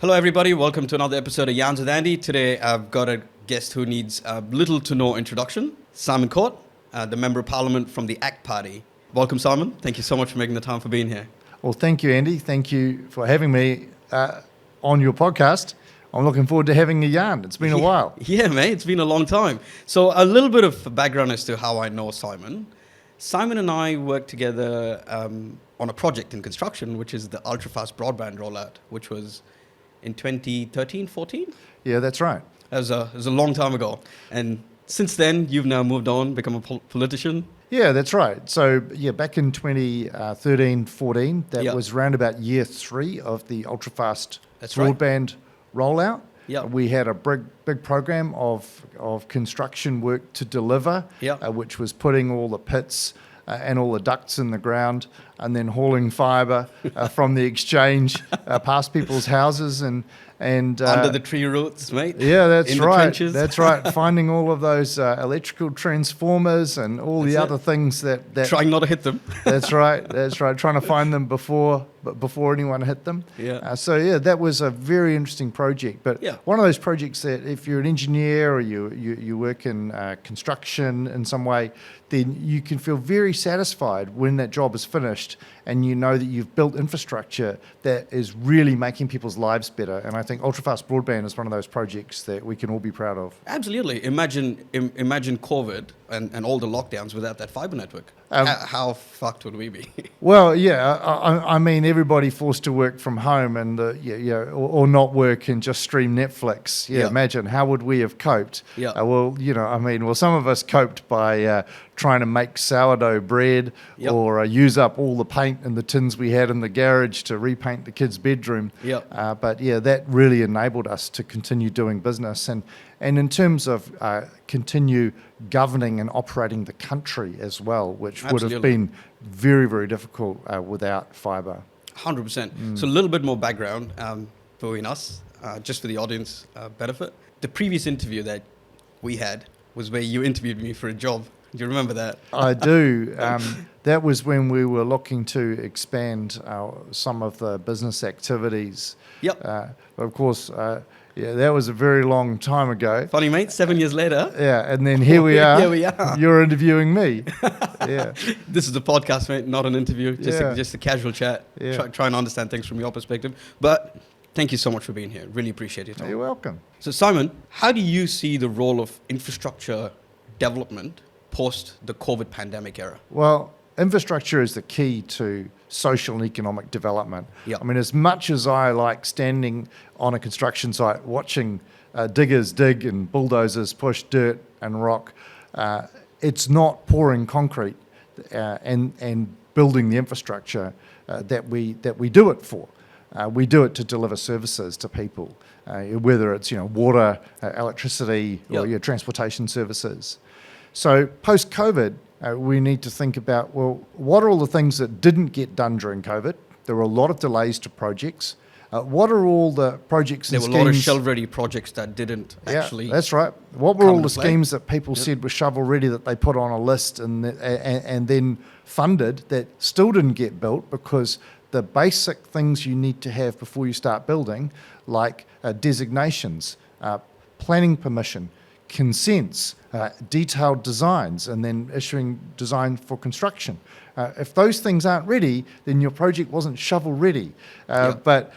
Hello, everybody. Welcome to another episode of Yarns with Andy. Today, I've got a guest who needs little to no introduction. Simon Court, the Member of Parliament from the ACT Party. Welcome, Simon. Thank you so much for making the time for being here. Well, thank you, Andy. Thank you for having me on your podcast. I'm looking forward to having a yarn. It's been a while. Yeah, mate. It's been a long time. So a little bit of background as to how I know Simon. Simon and I worked together on a project in construction, which is the ultra-fast broadband rollout, which was in 2013, 14? Yeah, that's right. It was a long time ago. And since then, you've now moved on, become a politician. Yeah, that's right. So, back in 2013, 14, that was round about year 3 of the ultra-fast broadband rollout. Yeah. We had a big program of construction work to deliver, which was putting all the pits and all the ducts in the ground, and then hauling fibre from the exchange past people's houses and under the tree roots, mate. Yeah, that's in right. The trenches. That's right. Finding all of those electrical transformers and all the other things that trying not to hit them. That's right. That's right. Trying to find them before anyone hit them. Yeah. That was a very interesting project. But one of those projects that if you're an engineer or you work in construction in some way, then you can feel very satisfied when that job is finished and you know that you've built infrastructure that is really making people's lives better. And I think ultra-fast broadband is one of those projects that we can all be proud of. Absolutely. Imagine COVID and all the lockdowns without that fibre network. How fucked would we be? Well, I mean, everybody forced to work from home and or not work and just stream Netflix. Imagine how would we have coped? Some of us coped by trying to make sourdough bread or use up all the paint in the tins we had in the garage to repaint the kids' bedroom. That really enabled us to continue doing business and in terms of continue governing and operating the country as well, which would have been very, very difficult without fibre. 100%. So a little bit more background between us, just for the audience benefit. The previous interview that we had was where you interviewed me for a job. Do you remember that? I do. That was when we were looking to expand some of the business activities. Of course, that was a very long time ago. Funny, mate, 7 years later. Yeah, and then here we are. Here we are. You're interviewing me. Yeah. This is a podcast, mate, not an interview. Just a casual chat. Try and understand things from your perspective. But thank you so much for being here. Really appreciate it. You're welcome. So, Simon, how do you see the role of infrastructure development post the COVID pandemic era? Well, infrastructure is the key to social and economic development. I mean, as much as I like standing on a construction site watching diggers dig and bulldozers push dirt and rock, it's not pouring concrete and building the infrastructure that we do it for. We do it to deliver services to people, whether it's water, electricity, or transportation services. So post-COVID, we need to think about, well, what are all the things that didn't get done during COVID? There were a lot of delays to projects. What are all the projects and schemes? There were a lot of shovel-ready projects that didn't actually. Yeah, that's right. What were all the schemes that people said were shovel-ready that they put on a list and then funded that still didn't get built because the basic things you need to have before you start building, like designations, planning permission, consents, detailed designs, and then issuing design for construction. If those things aren't ready, then your project wasn't shovel ready. But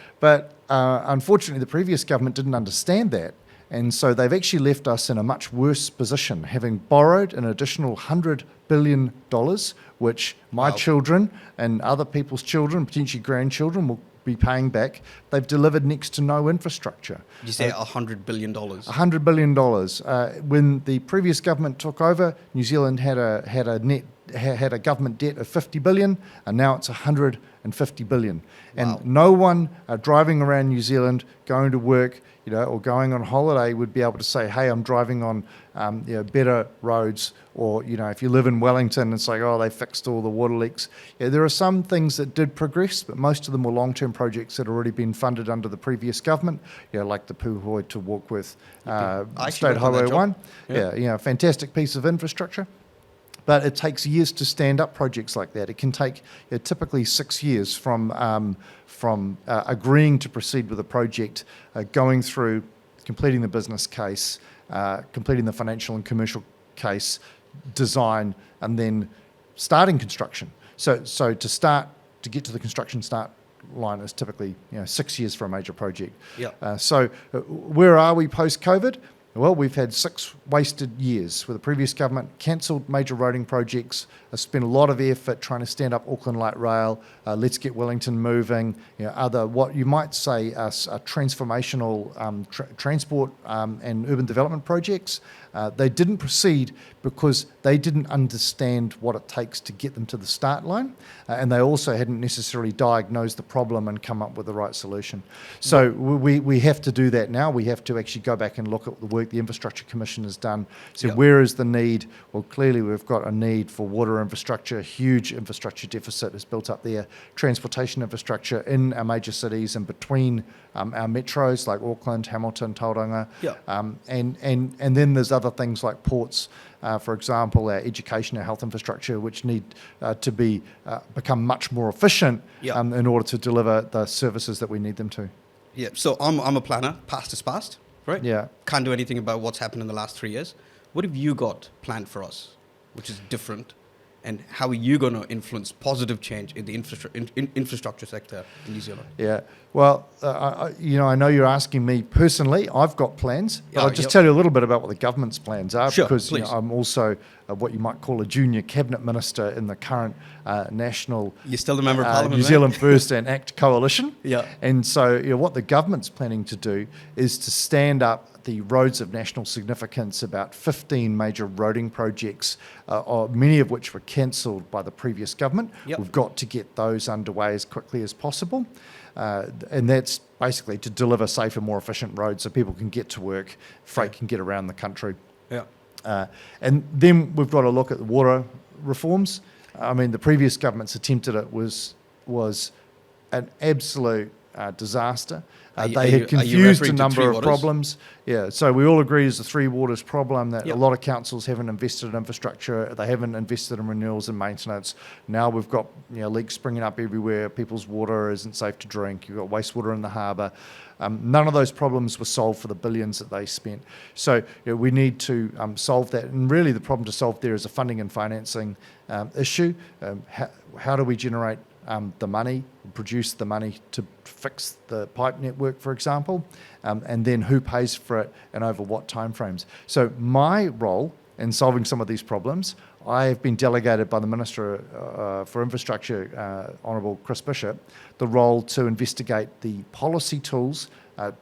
unfortunately, the previous government didn't understand that. And so they've actually left us in a much worse position, having borrowed an additional $100 billion, which my children and other people's children, potentially grandchildren, will be paying back. They've delivered next to no infrastructure. Did you say $100 billion? $100 billion. When the previous government took over, New Zealand had a government debt of $50 billion, and now it's $150 billion. And no one driving around New Zealand, going to work, or going on holiday would be able to say, hey, I'm driving on better roads, or if you live in Wellington, it's like, oh, they fixed all the water leaks. There are some things that did progress, but most of them were long-term projects that had already been funded under the previous government, like the Puhoi to Warkworth State Highway 1. Fantastic piece of infrastructure. But it takes years to stand up projects like that. It can take typically 6 years from agreeing to proceed with a project, going through, completing the business case, completing the financial and commercial case, design, and then starting construction. So to get to the construction start line is typically 6 years for a major project. Yeah. So where are we post-COVID? Well, we've had 6 wasted years where the previous government cancelled major roading projects, spent a lot of effort trying to stand up Auckland Light Rail, Let's Get Wellington moving, other what you might say are transformational transport and urban development projects. They didn't proceed because they didn't understand what it takes to get them to the start line, and they also hadn't necessarily diagnosed the problem and come up with the right solution. So we have to do that now. We have to actually go back and look at the work the Infrastructure Commission has done. So where is the need? Well, clearly we've got a need for water infrastructure. A huge infrastructure deficit is built up there. Transportation infrastructure in our major cities and between our metros like Auckland, Hamilton, Tauranga. And then there's other things like ports, for example, our education, our health infrastructure, which need to become much more efficient in order to deliver the services that we need them to. Yeah, so I'm a planner. Past is past, right? Yeah. Can't do anything about what's happened in the last 3 years. What have you got planned for us, which is different? And how are you going to influence positive change in the infrastructure sector in New Zealand? Yeah, well, I know you're asking me personally. I've got plans, but I'll just tell you a little bit about what the government's plans are, sure, because I'm also what you might call a junior cabinet minister in the current national. You're still the member of Parliament, New Zealand First and ACT coalition. Yeah, and so what the government's planning to do is to stand up the roads of national significance, about 15 major roading projects, many of which were cancelled by the previous government. We've got to get those underway as quickly as possible. And that's basically to deliver safer, more efficient roads so people can get to work, freight can get around the country. And then we've got to look at the water reforms. I mean, the previous government's attempt at it was an absolute disaster. They had confused a number of problems. Yeah, so we all agree there's a three waters problem, that a lot of councils haven't invested in infrastructure, they haven't invested in renewals and maintenance. Now we've got leaks springing up everywhere, people's water isn't safe to drink, you've got wastewater in the harbour. None of those problems were solved for the billions that they spent. So we need to solve that, and really the problem to solve there is a funding and financing issue. How do we generate the money, produce the money to fix the pipe network, for example, and then who pays for it and over what timeframes. So my role in solving some of these problems, I have been delegated by the Minister for Infrastructure, Honourable Chris Bishop, the role to investigate the policy tools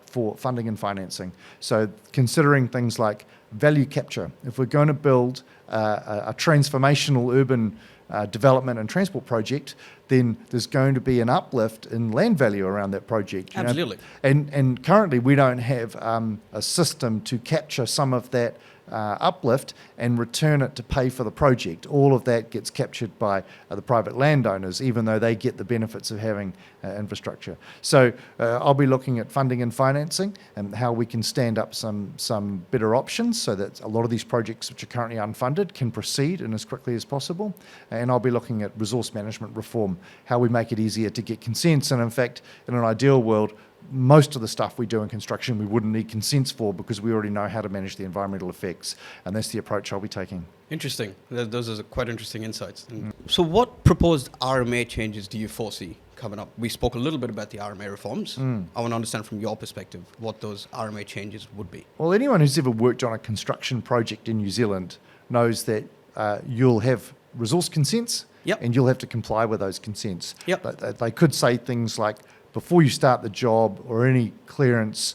for funding and financing. So considering things like value capture. If we're going to build a transformational urban development and transport project, then there's going to be an uplift in land value around that project. Absolutely. And currently we don't have a system to capture some of that uplift and return it to pay for the project. All of that gets captured by the private landowners, even though they get the benefits of having infrastructure. So I'll be looking at funding and financing and how we can stand up some better options so that a lot of these projects which are currently unfunded can proceed and as quickly as possible. And I'll be looking at resource management reform, how we make it easier to get consents. And in fact, in an ideal world, most of the stuff we do in construction we wouldn't need consents for because we already know how to manage the environmental effects, and that's the approach I'll be taking. Interesting. Those are quite interesting insights. So what proposed RMA changes do you foresee coming up? We spoke a little bit about the RMA reforms. I want to understand from your perspective what those RMA changes would be. Well, anyone who's ever worked on a construction project in New Zealand knows that you'll have resource consents and you'll have to comply with those consents. They could say things like, before you start the job or any clearance,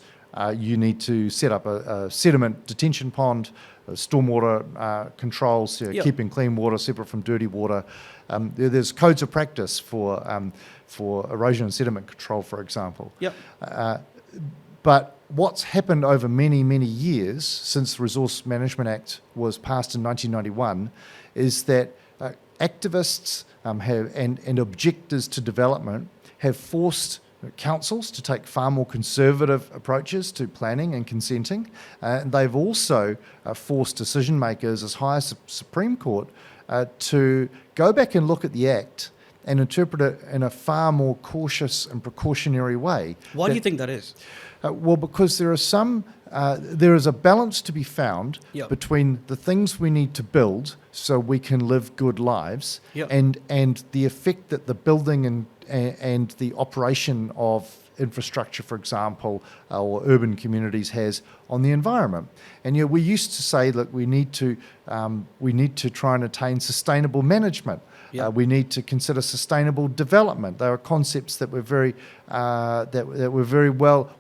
you need to set up a sediment detention pond, stormwater controls, keeping clean water separate from dirty water. There's codes of practice for erosion and sediment control, for example. But what's happened over many, many years since the Resource Management Act was passed in 1991 is that activists and objectors to development have forced councils to take far more conservative approaches to planning and consenting. They've also forced decision makers as high as the Supreme Court to go back and look at the Act and interpret it in a far more cautious and precautionary way. Why do you think that is? Well, because there is a balance to be found between the things we need to build so we can live good lives and the effect that the building and the operation of infrastructure, for example, or urban communities has on the environment. And we used to say that we need to try and attain sustainable management. We need to consider sustainable development. They were concepts that were very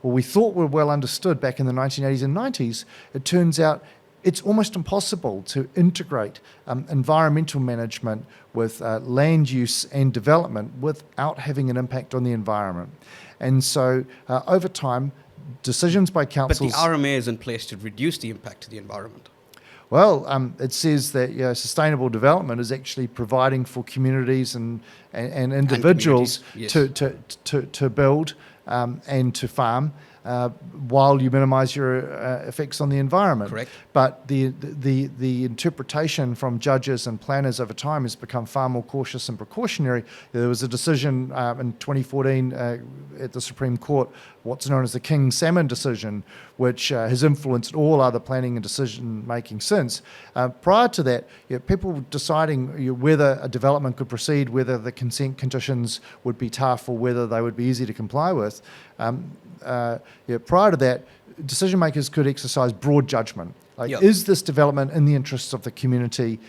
we thought were well understood back in the 1980s and 90s. It turns out it's almost impossible to integrate environmental management with land use and development without having an impact on the environment. And so over time, decisions by councils... But the RMA is in place to reduce the impact to the environment. Well, it says that sustainable development is actually providing for communities and individuals to build and to farm while you minimise your effects on the environment. Correct. But the interpretation from judges and planners over time has become far more cautious and precautionary. There was a decision in 2014 at the Supreme Court, what's known as the King Salmon decision, which has influenced all other planning and decision making since. Prior to that, people deciding whether a development could proceed, whether the consent conditions would be tough or whether they would be easy to comply with. Prior to that, decision makers could exercise broad judgment. Is this development in the interests of the community?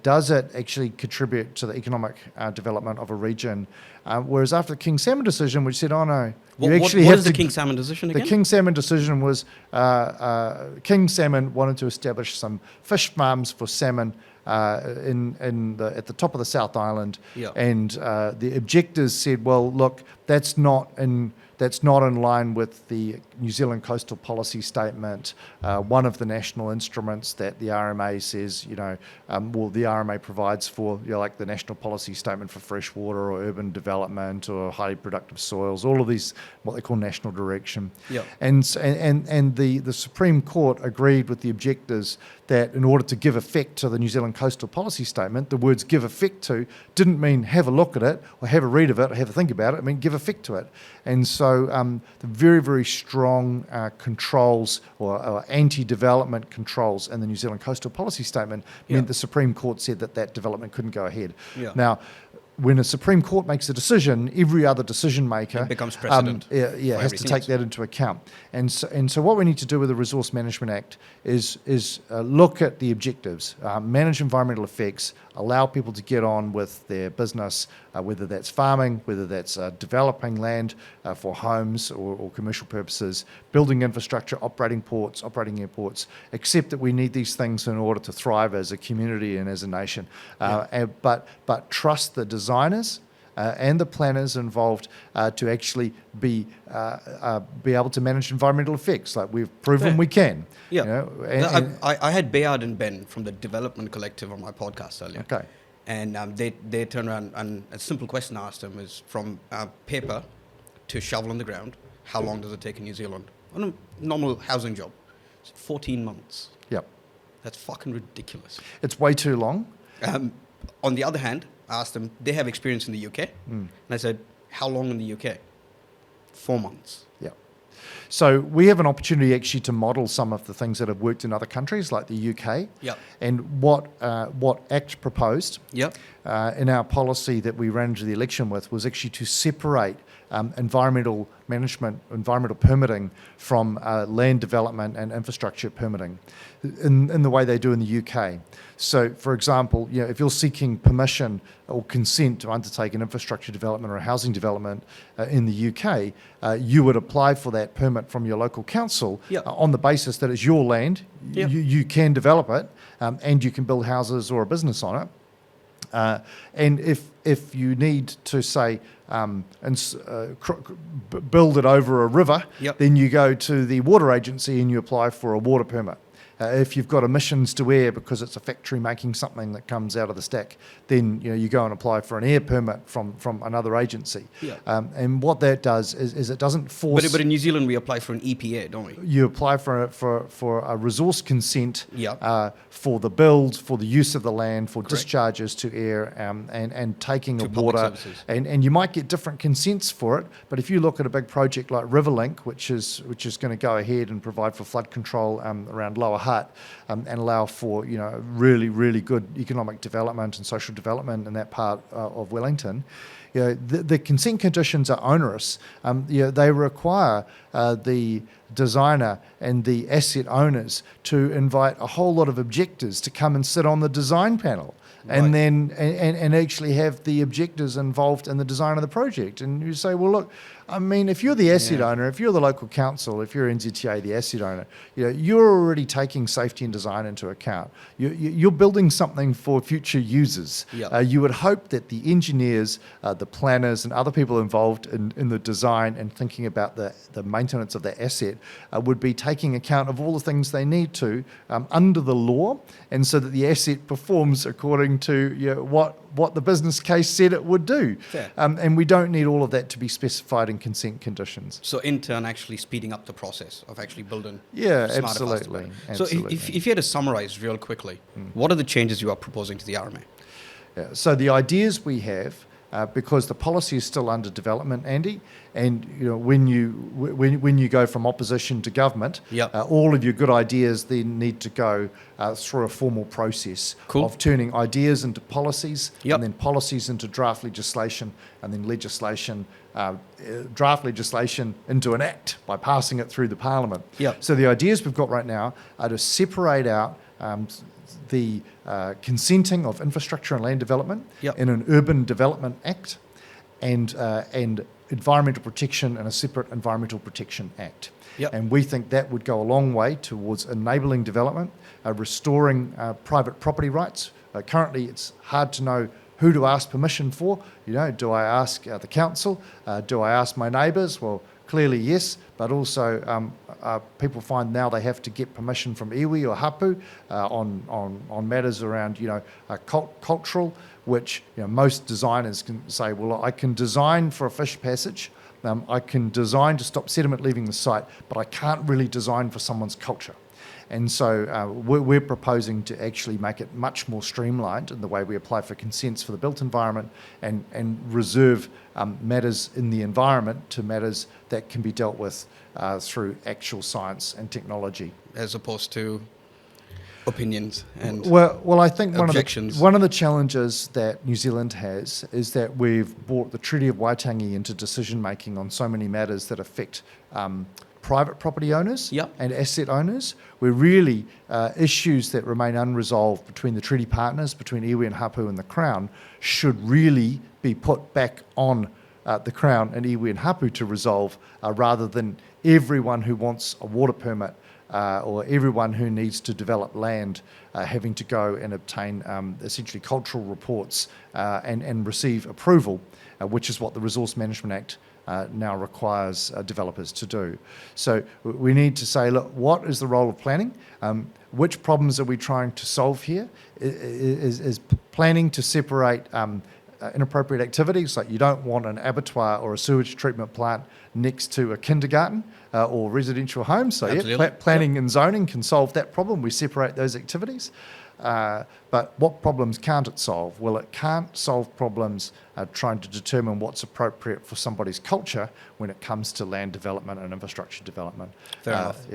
Does it actually contribute to the economic development of a region? Whereas after the King Salmon decision, which said, oh no, what is the King Salmon decision again? The King Salmon decision was King Salmon wanted to establish some fish farms for salmon at the top of the South Island, and the objectors said, well, look, that's not in line with the New Zealand Coastal Policy Statement, one of the national instruments that the RMA says, the RMA provides for, like the National Policy Statement for Freshwater or Urban Development or Highly Productive Soils, all of these, what they call national direction. And the Supreme Court agreed with the objectors that in order to give effect to the New Zealand Coastal Policy Statement, the words give effect to didn't mean have a look at it or have a read of it or have a think about it. It meant give effect to it. And so the very, very strong controls or anti-development controls in the New Zealand Coastal Policy Statement meant the Supreme Court said that development couldn't go ahead. Now, when a Supreme Court makes a decision, every other decision maker becomes precedent. Has to take that into account. And so what we need to do with the Resource Management Act is look at the objectives, manage environmental effects, allow people to get on with their business, whether that's farming, whether that's developing land for homes or commercial purposes, building infrastructure, operating ports, operating airports, accept that we need these things in order to thrive as a community and as a nation. But trust the designers and the planners involved to actually be able to manage environmental effects, like we've proven we can. I had Bayard and Ben from the Development Collective on my podcast earlier. Okay. And they turned around, and a simple question I asked them is, from paper to shovel on the ground, how long does it take in New Zealand? On a normal housing job, it's 14 months. Yep. That's fucking ridiculous. It's way too long. On the other hand, I asked them, they have experience in the UK. And I said, how long in the UK? 4 months. Yeah. So we have an opportunity actually to model some of the things that have worked in other countries like the UK. Yep. And what ACT proposed in our policy that we ran into the election with was actually to separate environmental management, environmental permitting from land development and infrastructure permitting in the way they do in the UK. So, for example, if you're seeking permission or consent to undertake an infrastructure development or a housing development in the UK, you would apply for that permit from your local council on the basis that it's your land, you can develop it, and you can build houses or a business on it. And if you need to say build it over a river, then you go to the water agency and you apply for a water permit. If you've got emissions to air because it's a factory making something that comes out of the stack, then you go and apply for an air permit from another agency. Yeah. And what that does is it doesn't force. But in New Zealand, we apply for an EPA, don't we? You apply for a resource consent Yeah. for the build, for the use of the land, for Correct. discharges to air, and taking To of public water. services. And you might get different consents for it, but if you look at a big project like Riverlink, which is going to go ahead and provide for flood control around Lower Hutt, and allow for really, really good economic development and social development in that part of Wellington, the consent conditions are onerous. They require the designer and the asset owners to invite a whole lot of objectors to come and sit on the design panel. Right. And then and actually have the objectors involved in the design of the project. And you say, well, look, I mean, if you're the asset owner, if you're the local council, if you're NZTA, the asset owner, you're already taking safety and design into account. You're building something for future users. Yep. You would hope that the engineers, the planners, and other people involved in the design and thinking about the maintenance of the asset would be taking account of all the things they need to under the law, and so that the asset performs according to what the business case said it would do. Fair. And we don't need all of that to be specified in consent conditions. So in turn, actually speeding up the process of actually building Yeah, smarter, absolutely. faster. So if you had to summarize real quickly, what are the changes you are proposing to the RMA? Yeah, so the ideas we have, because the policy is still under development, Andy, and when you go from opposition to government, Yep. all of your good ideas then need to go through a formal process Cool. of turning ideas into policies, Yep. and then policies into draft legislation, and then draft legislation into an act by passing it through the Parliament. Yep. So the ideas we've got right now are to separate out the consenting of infrastructure and land development Yep. in an Urban Development Act and environmental protection and a separate Environmental Protection Act. Yep. And we think that would go a long way towards enabling development, restoring private property rights. Currently, it's hard to know who to ask permission for. Do I ask the council? Do I ask my neighbours? Well, clearly yes, but also people find now they have to get permission from iwi or hapu on matters around cultural, which most designers can say, well, I can design for a fish passage, I can design to stop sediment leaving the site, but I can't really design for someone's culture. And so we're proposing to actually make it much more streamlined in the way we apply for consents for the built environment and reserve matters in the environment to matters that can be dealt with through actual science and technology. As opposed to opinions and well, I think objections. one of the challenges that New Zealand has is that we've brought the Treaty of Waitangi into decision making on so many matters that affect private property owners Yep. and asset owners, where really issues that remain unresolved between the treaty partners, between iwi and hapu and the Crown, should really be put back on the Crown and iwi and hapu to resolve, rather than everyone who wants a water permit or everyone who needs to develop land having to go and obtain essentially cultural reports and receive approval, which is what the Resource Management Act now requires developers to do. So we need to say, look, what is the role of planning? Which problems are we trying to solve here? Is planning to separate inappropriate activities, like you don't want an abattoir or a sewage treatment plant next to a kindergarten or residential home. So planning and zoning can solve that problem. We separate those activities. But what problems can't it solve? Well, it can't solve problems trying to determine what's appropriate for somebody's culture when it comes to land development and infrastructure development. Fair enough.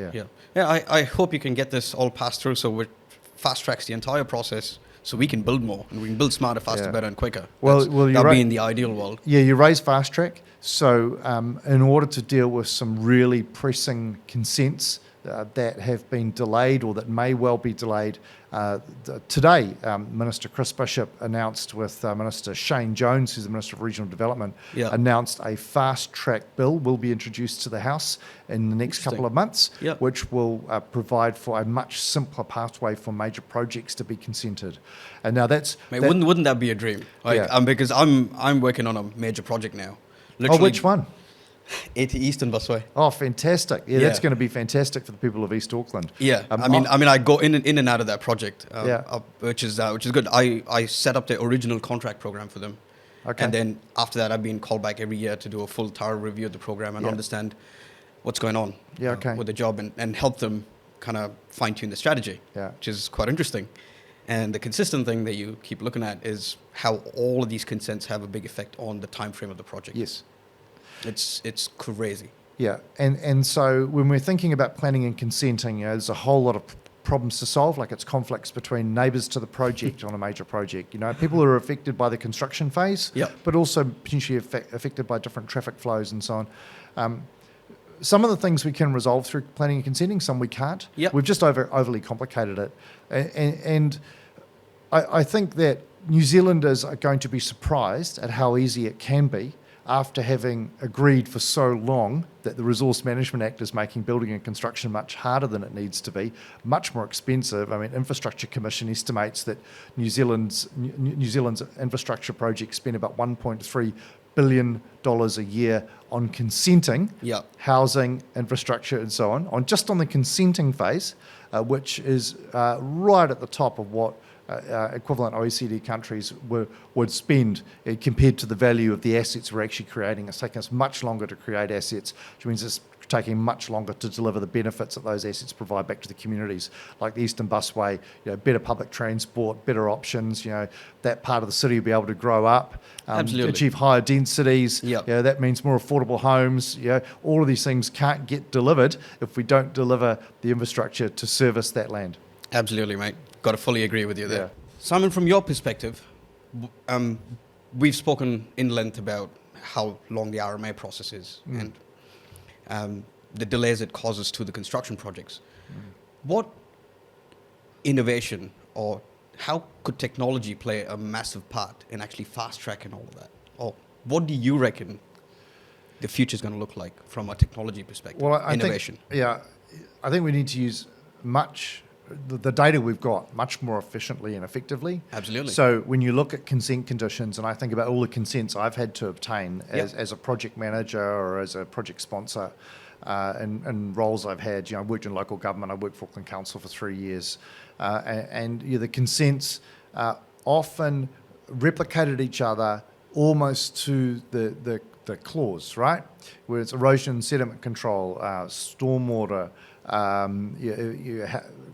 Yeah. I hope you can get this all passed through so it fast tracks the entire process so we can build more and we can build smarter, faster, better and quicker. Well, that'd be in the ideal world. Yeah, you raise fast track. So in order to deal with some really pressing consents that have been delayed or that may well be delayed, today Minister Chris Bishop announced with Minister Shane Jones, who's the Minister of Regional Development, announced a fast track bill will be introduced to the House in the next couple of months, which will provide for a much simpler pathway for major projects to be consented. And now wouldn't that be a dream? Because I'm working on a major project now. Literally, which one? 80 Eastern Busway. Oh, fantastic! Yeah, that's Yeah. going to be fantastic for the people of East Auckland. Yeah, I mean, I go in and out of that project, Yeah. which is good. I set up the original contract program for them, Okay. and then after that, I've been called back every year to do a full thorough review of the program and Yeah. understand what's going on Yeah, okay. with the job and help them kind of fine tune the strategy, Yeah. which is quite interesting. And the consistent thing that you keep looking at is how all of these consents have a big effect on the time frame of the project. Yes. It's crazy. Yeah, and so when we're thinking about planning and consenting, there's a whole lot of problems to solve, like it's conflicts between neighbours to the project on a major project. People who are affected by the construction phase, Yep. but also potentially affected by different traffic flows and so on. Some of the things we can resolve through planning and consenting, some we can't. Yep. We've just overly complicated it. And I think that New Zealanders are going to be surprised at how easy it can be after having agreed for so long that the Resource Management Act is making building and construction much harder than it needs to be, much more expensive. I mean, Infrastructure Commission estimates that New Zealand's infrastructure projects spend about $1.3 billion a year on consenting, Yep. housing, infrastructure, and so on just on the consenting phase, which is right at the top of what equivalent OECD countries would spend compared to the value of the assets we're actually creating. It's taking us much longer to create assets, which means it's taking much longer to deliver the benefits that those assets provide back to the communities, like the Eastern Busway, better public transport, better options, that part of the city will be able to grow up, Absolutely. achieve higher densities. Yep. That means more affordable homes. All of these things can't get delivered if we don't deliver the infrastructure to service that land. Absolutely, mate. Got to fully agree with you there. Yeah. Simon, from your perspective, we've spoken in length about how long the RMA process is and the delays it causes to the construction projects. What innovation or how could technology play a massive part in actually fast-tracking all of that? Or what do you reckon the future is going to look like from a technology perspective? Well, I innovation. I think we need to use the data we've got much more efficiently and effectively. Absolutely. So when you look at consent conditions, and I think about all the consents I've had to obtain as a project manager or as a project sponsor, and roles I've had, I worked in local government, I worked for Auckland Council for 3 years, and the consents often replicated each other almost to the clause, right? Where it's erosion and sediment control, stormwater,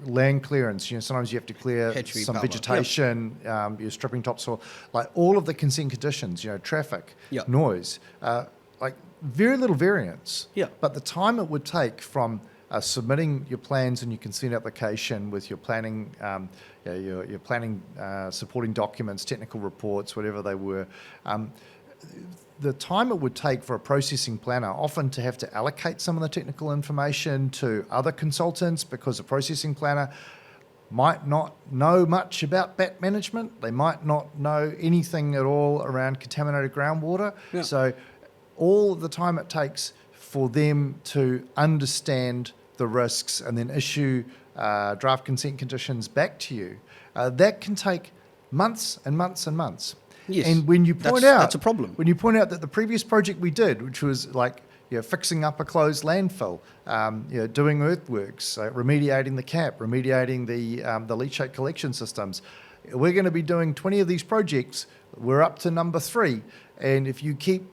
land clearance. Sometimes you have to clear Hatchery some power. vegetation. You're stripping topsoil. Like all of the consent conditions. Traffic, Yep. noise. Like very little variance. Yep. But the time it would take from submitting your plans and your consent application with your planning, your planning supporting documents, technical reports, whatever they were. The time it would take for a processing planner often to have to allocate some of the technical information to other consultants because a processing planner might not know much about bat management. They might not know anything at all around contaminated groundwater. Yeah. So all the time it takes for them to understand the risks and then issue draft consent conditions back to you, that can take months and months and months. Yes. And when you point That's a problem. when you point out that the previous project we did, which was like fixing up a closed landfill, doing earthworks, remediating the cap, remediating the leachate collection systems, we're going to be doing 20 of these projects. We're up to number 3, and if you keep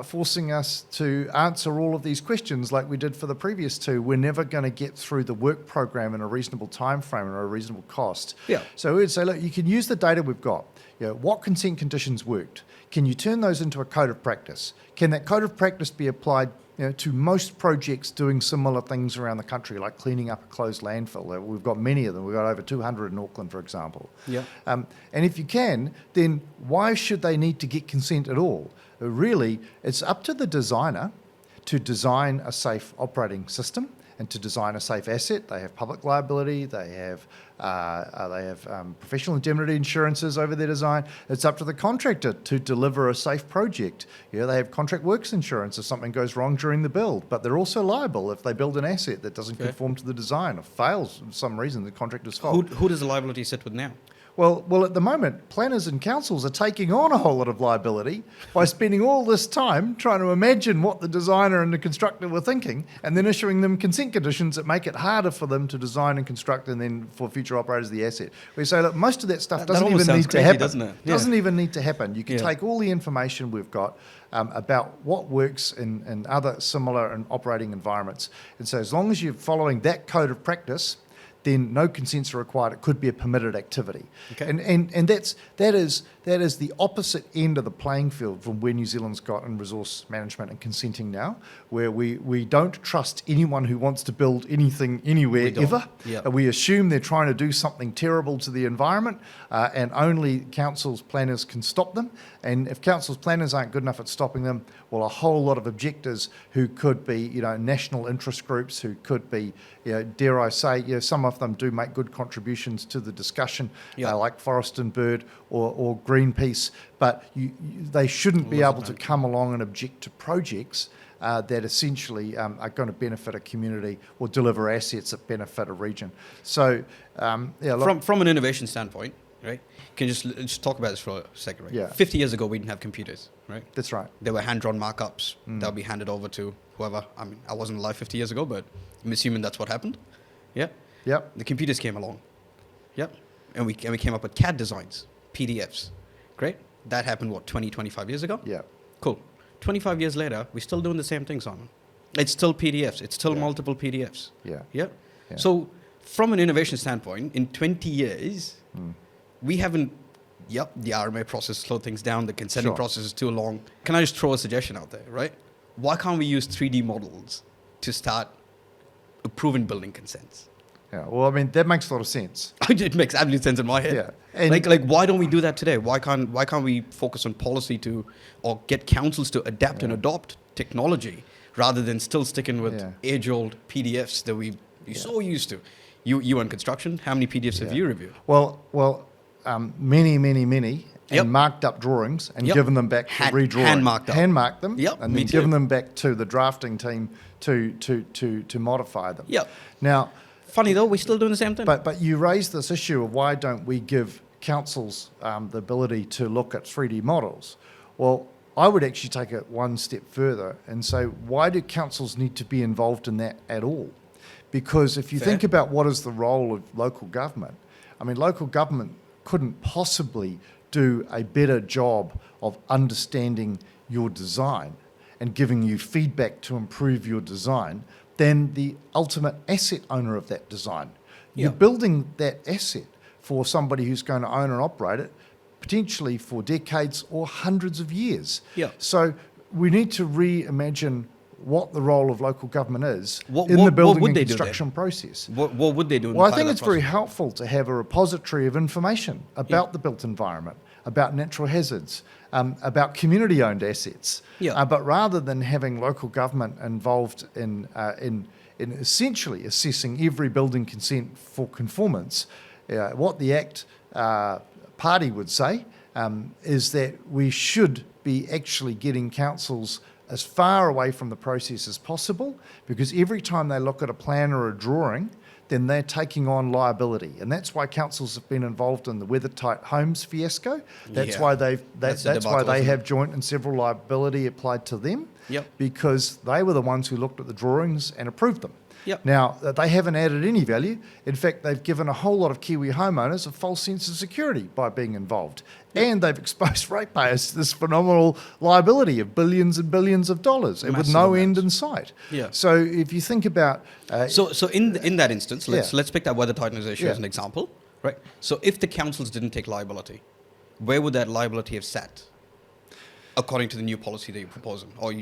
forcing us to answer all of these questions like we did for the previous 2, we're never going to get through the work program in a reasonable time frame or a reasonable cost. Yeah. So we'd say, look, you can use the data we've got. What consent conditions worked? Can you turn those into a code of practice? Can that code of practice be applied to most projects doing similar things around the country, like cleaning up a closed landfill? We've got many of them. We've got over 200 in Auckland, for example. Yeah. And if you can, then why should they need to get consent at all? Really, it's up to the designer to design a safe operating system and to design a safe asset. They have public liability, they have professional indemnity insurances over their design. It's up to the contractor to deliver a safe project. They have contract works insurance if something goes wrong during the build, but they're also liable if they build an asset that doesn't conform to the design or fails for some reason, the contractor's fault. Who does the liability sit with now? Well, at the moment, planners and councils are taking on a whole lot of liability by spending all this time trying to imagine what the designer and the constructor were thinking, and then issuing them consent conditions that make it harder for them to design and construct, and then for future operators of the asset. We say, look, most of that stuff doesn't even need to happen. Doesn't it? Yeah. Doesn't even need to happen. You can take all the information we've got about what works in other similar and operating environments, and so as long as you're following that code of practice, then no consents are required. It could be a permitted activity. Okay. And that is the opposite end of the playing field from where New Zealand's got in resource management and consenting now, where we don't trust anyone who wants to build anything anywhere ever. Yep. We assume they're trying to do something terrible to the environment, and only councils, planners can stop them. And if councils, planners aren't good enough at stopping them, well, a whole lot of objectors who could be, national interest groups, who could be, dare I say, some of them do make good contributions to the discussion, like Forest and Bird or Greenpeace, but they shouldn't be able to come along and object to projects that essentially are going to benefit a community or deliver assets that benefit a region. So, from an innovation standpoint, right? Can you just talk about this for a second, right? Yeah. 50 years ago, we didn't have computers, right? That's right. There were hand-drawn markups that would be handed over to whoever. I mean, I wasn't alive 50 years ago, but I'm assuming that's what happened. Yeah. Yep. The computers came along. Yep. And we came up with CAD designs, PDFs. Great. That happened, 20, 25 years ago? Yeah. Cool. 25 years later, we're still doing the same thing, Simon. It's still PDFs. It's still multiple PDFs. Yeah. Yeah. So from an innovation standpoint, in 20 years, we haven't, the RMA process slowed things down. The consenting process is too long. Can I just throw a suggestion out there, right? Why can't we use 3D models to start approving building consents? Yeah, well, I mean, that makes a lot of sense. It makes absolute sense in my head. Yeah. And like, why don't we do that today? Why can't we focus on policy or get councils to adapt and adopt technology rather than still sticking with age-old PDFs that we're so used to? You in construction, how many PDFs have you reviewed? Well, many, and marked up drawings and given them back for redrawing. Hand-marked them, and then given them back to the drafting team to modify them. Yep. Now, funny though, we're still doing the same thing. But you raised this issue of why don't we give councils the ability to look at 3D models? Well, I would actually take it one step further and say, why do councils need to be involved in that at all? Because if you think about what is the role of local government, I mean, local government couldn't possibly do a better job of understanding your design and giving you feedback to improve your design than the ultimate asset owner of that design. You're building that asset for somebody who's going to own and operate it, potentially for decades or hundreds of years. Yeah. So we need to reimagine what the role of local government is in the building and construction process. What would they do? Well, I think it's very helpful to have a repository of information about the built environment, about natural hazards, about community-owned assets. But rather than having local government involved in essentially assessing every building consent for conformance, what the Act party would say is that we should be actually getting councils as far away from the process as possible, because every time they look at a plan or a drawing, then they're taking on liability. And that's why councils have been involved in the weather-tight homes fiasco. That's why that's why they have joint and several liability applied to them, because they were the ones who looked at the drawings and approved them. Now, they haven't added any value. In fact, they've given a whole lot of Kiwi homeowners a false sense of security by being involved. And they've exposed ratepayers to this phenomenal liability of billions and billions of dollars, and with no end in sight. So if you think about... So in that instance, let's pick that weather tightness issue as an example, right? So if the councils didn't take liability, where would that liability have sat, according to the new policy that you're proposing? Or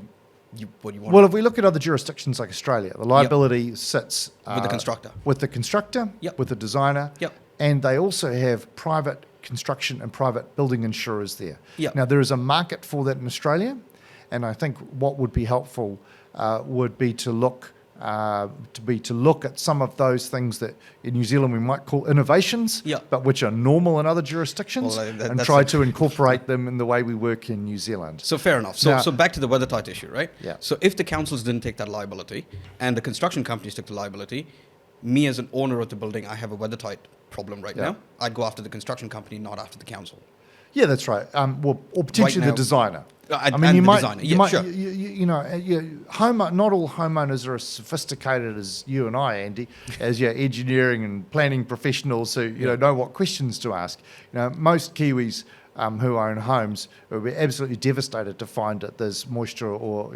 what do you want? Well, if we look at other jurisdictions like Australia, the liability sits... with the constructor. With the constructor, with the designer, and they also have private construction and private building insurers there. Now, there is a market for that in Australia, and I think what would be helpful would be to look at some of those things that in New Zealand we might call innovations, but which are normal in other jurisdictions, and try to incorporate them in the way we work in New Zealand. So fair enough. So back to the weather tight issue, right? So if the councils didn't take that liability and the construction companies took the liability, me as an owner of the building, I have a weathertight problem right Yeah. now. I'd go after the construction company, not after the council. Yeah, that's right. Well, or potentially Right now- the designer. And you the might, designer. you Yeah, might, sure. not all homeowners are as sophisticated as you and I, Andy, as your engineering and planning professionals who know what questions to ask. Most Kiwis who own homes will be absolutely devastated to find that there's moisture or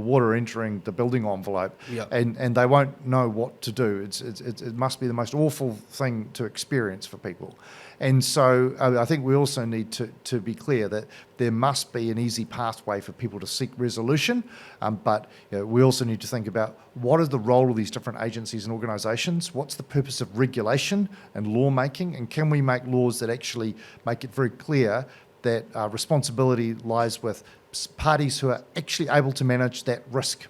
water entering the building envelope, Yeah. and they won't know what to do. It must be the most awful thing to experience for people. And so I think we also need to be clear that there must be an easy pathway for people to seek resolution, but we also need to think about what is the role of these different agencies and organisations, what's the purpose of regulation and lawmaking, and can we make laws that actually make it very clear that responsibility lies with parties who are actually able to manage that risk.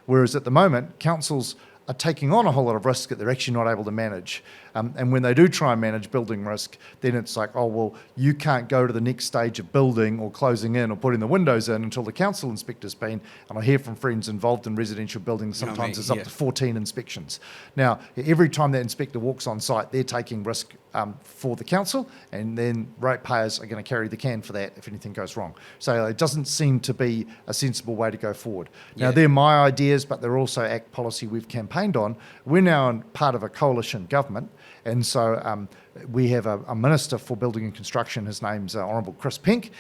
Whereas at the moment, councils are taking on a whole lot of risk that they're actually not able to manage. And when they do try and manage building risk, then it's like, oh, well, you can't go to the next stage of building or closing in or putting the windows in until the council inspector's been. And I hear from friends involved in residential buildings, sometimes there's up to 14 inspections. Now, every time that inspector walks on site, they're taking risk for the council, and then ratepayers are going to carry the can for that if anything goes wrong. So it doesn't seem to be a sensible way to go forward. Now, they're my ideas, but they're also ACT policy we've campaigned on. We're now part of a coalition government, and so we have a Minister for Building and Construction. His name's Honourable Chris Pink.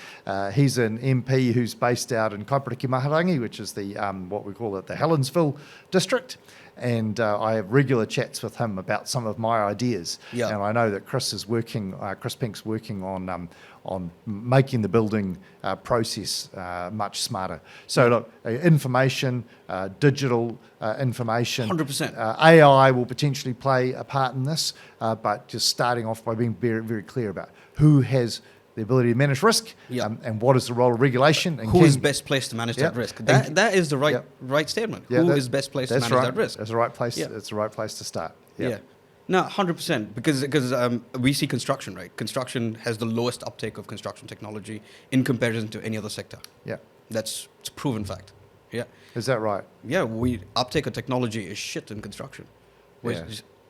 He's an MP who's based out in Kaipara-Maharangi, which is the what we call it, the Helensville district. And I have regular chats with him about some of my ideas. Yeah. And I know that Chris Pink's working on making the building process much smarter. So look, information, digital information. 100%. AI will potentially play a part in this, but just starting off by being very, very clear about who has the ability to manage risk, and what is the role of regulation. And who is best placed to manage that risk? That is the right statement. Who is best placed to manage that risk? That's the right place. That's the right place to start. Yeah. No, 100%. Because we see construction, right? Construction has the lowest uptake of construction technology in comparison to any other sector. Yeah. It's a proven fact. Yeah. Is that right? Yeah. Uptake of technology is shit in construction.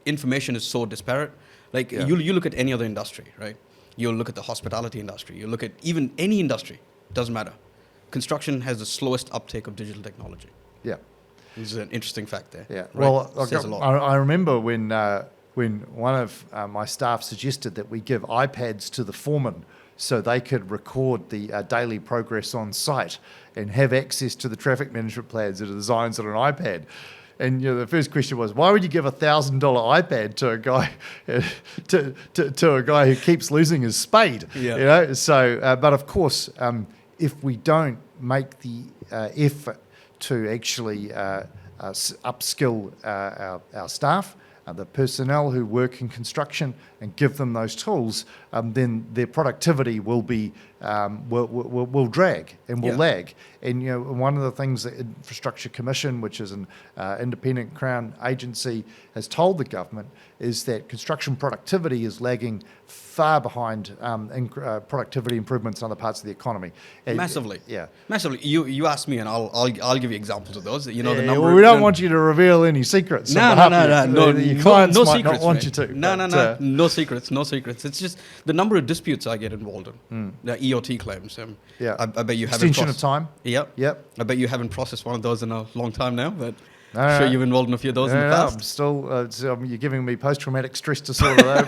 Information is so disparate. Like you look at any other industry, right? You'll look at the hospitality industry. You look at even any industry. Doesn't matter. Construction has the slowest uptake of digital technology. Yeah. This is an interesting fact there. Yeah. Right? Well, Says a lot. I remember when one of my staff suggested that we give iPads to the foreman so they could record the daily progress on site and have access to the traffic management plans that are designed on an iPad. And the first question was, why would you give $1,000 iPad to a guy to a guy who keeps losing his spade? Yeah. So, but of course, if we don't make the effort to actually upskill our staff, the personnel who work in construction, and give them those tools, then their productivity will be will drag and will lag. And one of the things the Infrastructure Commission, which is an independent Crown agency, has told the government is that construction productivity is lagging far behind productivity improvements in other parts of the economy. Massively. Yeah. Massively. You ask me, and I'll give you examples of those. The number. Well, we don't want you to reveal any secrets. No. Your clients no might secrets, not want mate. you to. No secrets. No secrets. It's just the number of disputes I get involved in. The EOT claims. I bet you haven't. Extension of time. Yep. I bet you haven't processed one of those in a long time now, but I'm sure you've involved in a few of those in the past. I'm still, you're giving me post-traumatic stress disorder though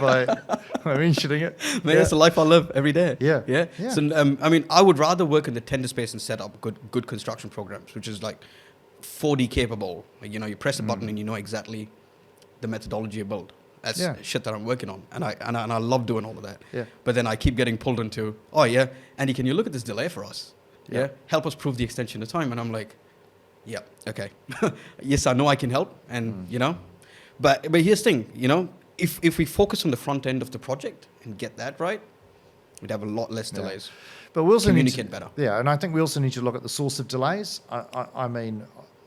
by mentioning it. Mate, that's the life I live every day. Yeah. So, I would rather work in the tender space and set up good construction programs, which is like 4D capable. Like, you press a button and you know exactly the methodology you build. That's shit that I'm working on, and I love doing all of that. Yeah. But then I keep getting pulled into, Andy, can you look at this delay for us? Yeah. Help us prove the extension of time, and I'm like, yeah, okay. Yes, I know I can help, and but here's the thing, if we focus on the front end of the project and get that right, we'd have a lot less delays. But we also communicate better. Yeah, and I think we also need to look at the source of delays. I'm know